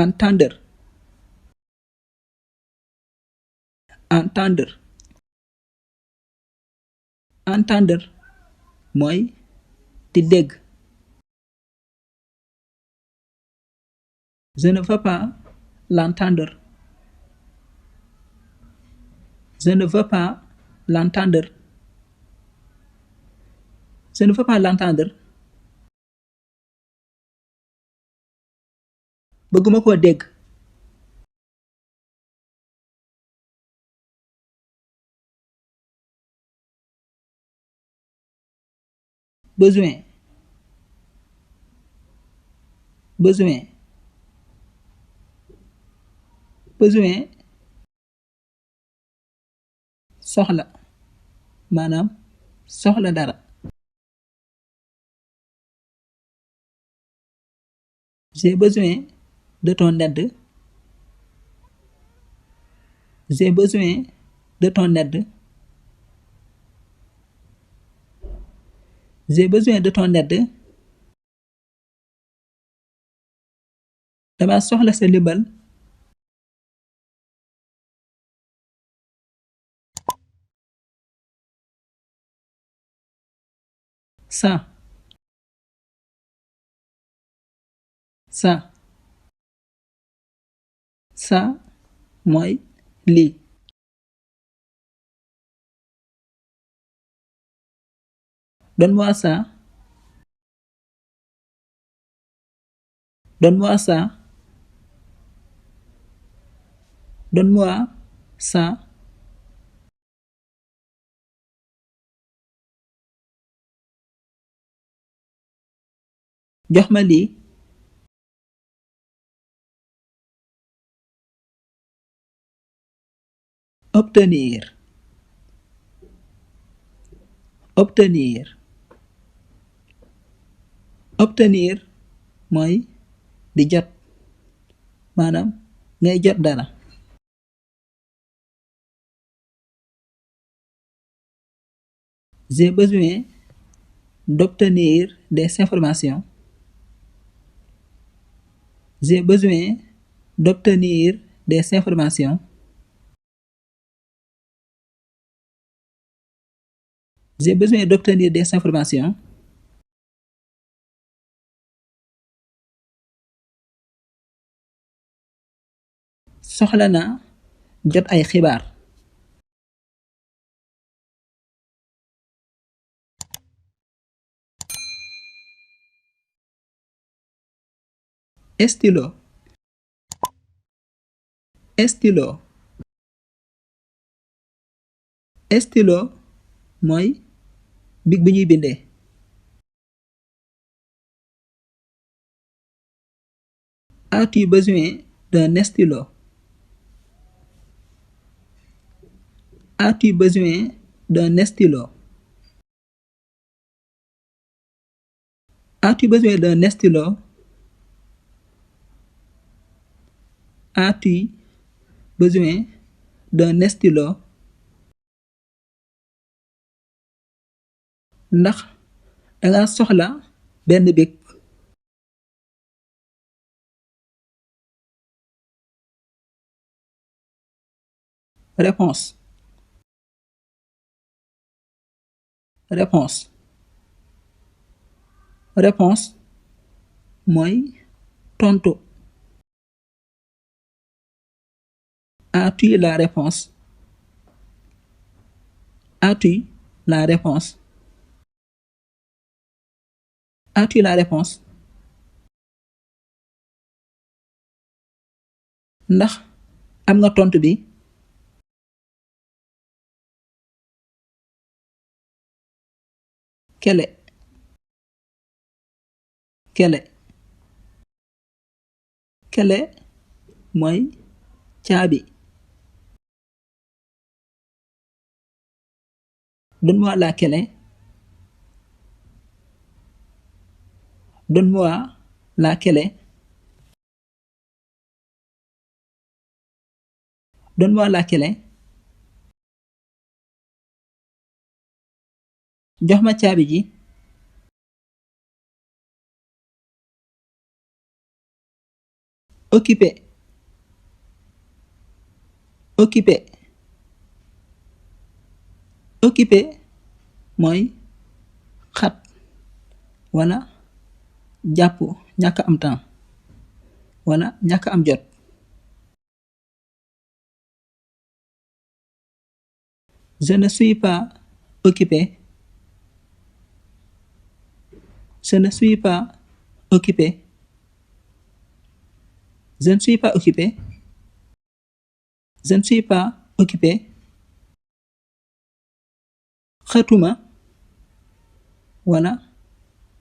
entendre entendre entendre mooy di dégg. Je ne veux pas l'entendre. Je ne veux pas l'entendre. Je ne veux pas l'entendre. bëgguma koo dégg. Besoin besoin besoin soxla maanaam soxla dara. J'ai besoin de ton aide. J'ai besoin de ton aide. J'ai besoin de ton aide. dama soxla sa ndimbal. Ça ça ça mooy lii. Donne-moi ça. Donne-moi ça. Donne-moi ça. jox ma lii. Obtenir obtenir obtenir mooy di jot maanaam ngay jot dara. J'ai besoin d'obtenir des informations. J'ai besoin d'obtenir des informations. J'ai besoin d'obtenir des informations. soxla naa jot ay xibaar. Stylo stylo stylo mooy big bi ñuy bindee. As-tu besoin d'un stylo? As-tu besoin d'un stylo? As-tu besoin d'un stylo? As-tu besoin d'un stylo? ndax danga soxla benn big. Réponse réponse réponse mooy tontu. As-tu la réponse? As-tu la réponse? As-tu la réponse? ndax am nga tontu bi. Kele kele kele mooy caabi. Donne-moi la clé. Donne-moi la clé. Donne-moi la clé. jox ma caabi ji. occupé occupé occupé mooy xat wala jàpp ñàkk am temps wala ñàkk am jot. Je ne suis pas occupé. Je ne suis pas occupé. Je ne suis pas occupé. Je ne suis pas occupé. xatuma wala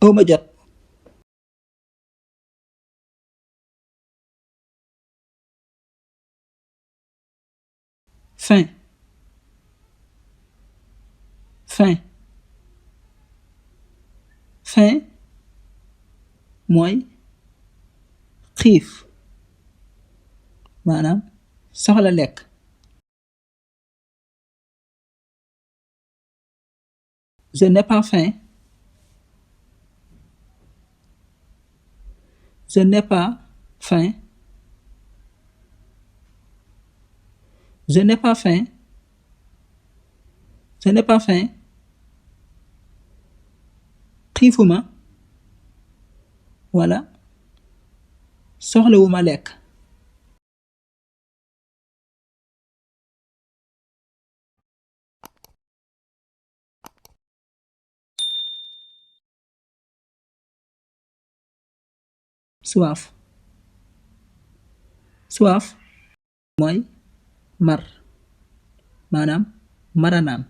awma jot. Faim. Faim. Faim mooy xiif maanaam soxla lekk. Je n'ai pas faim. Je n'ai pas faim. Je n'ai pas faim. Je n'ai pas faim. xiifuma wala soxlawuma lekk. Soif. Soif mooy mar maanaam mara naan.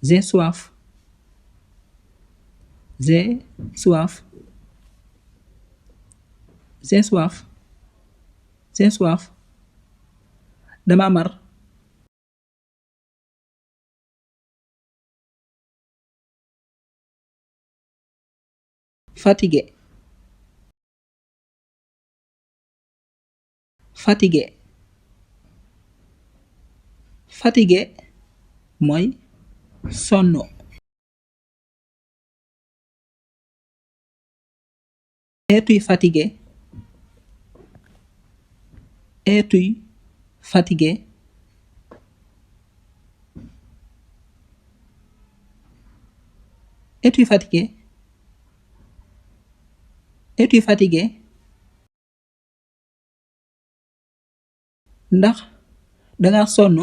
J'ai soif. J'ai soif. J'ai soif. J'ai soif. dama mar. Fatigué. Fatigué. Fatigué mooy sonn. Es-tu fatigué? Es-tu fatigué? Es-tu fatigué? Es-tu fatigué? ndax danga sonn.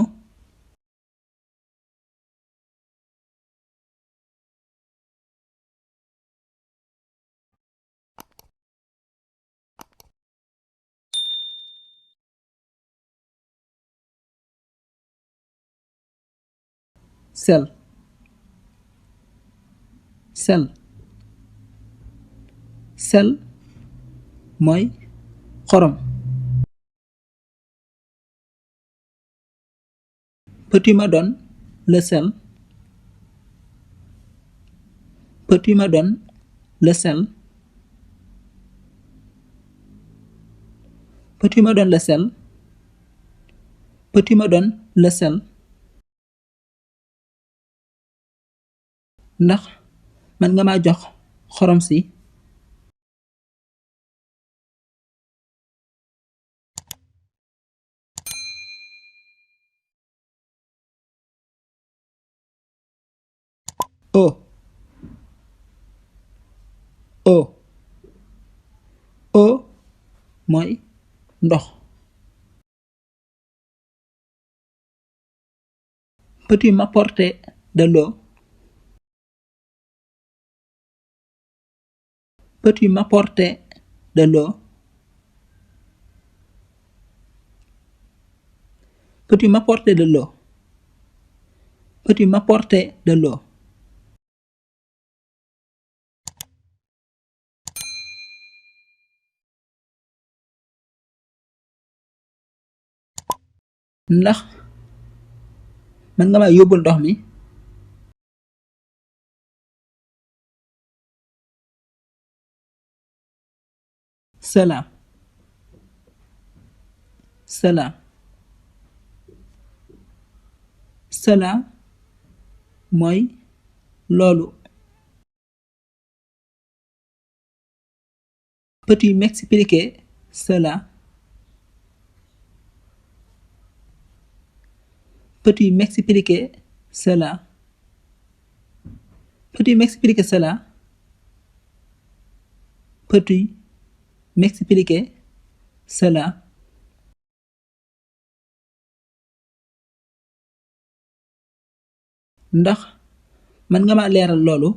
Sel. Sel. Sel mooy xorom. Peux-tu me donner le sel? Peux-tu me donner le sel? Peux-tu me donner le sel? Peux-tu me donner le sel? ndax man nga ma jox xorom si. eau. Eau. Eau mooy ndox. Peux-tu m'apporter de l'eau? Peux-tu m'apporter de l'eau? Peux-tu m'apporter de l'eau? Peux-tu m'apporter de l'eau? ndax man nga ma yóbbul ndox mi. Cela. Cela. Cela mooy loolu. Peux-tu m'expliquer cela? Peux-tu m'expliquer cela? Peux-tu m'expliquer cela? Peux-tu m'expliquer cela? Ndax mën nga ma leeral loolu?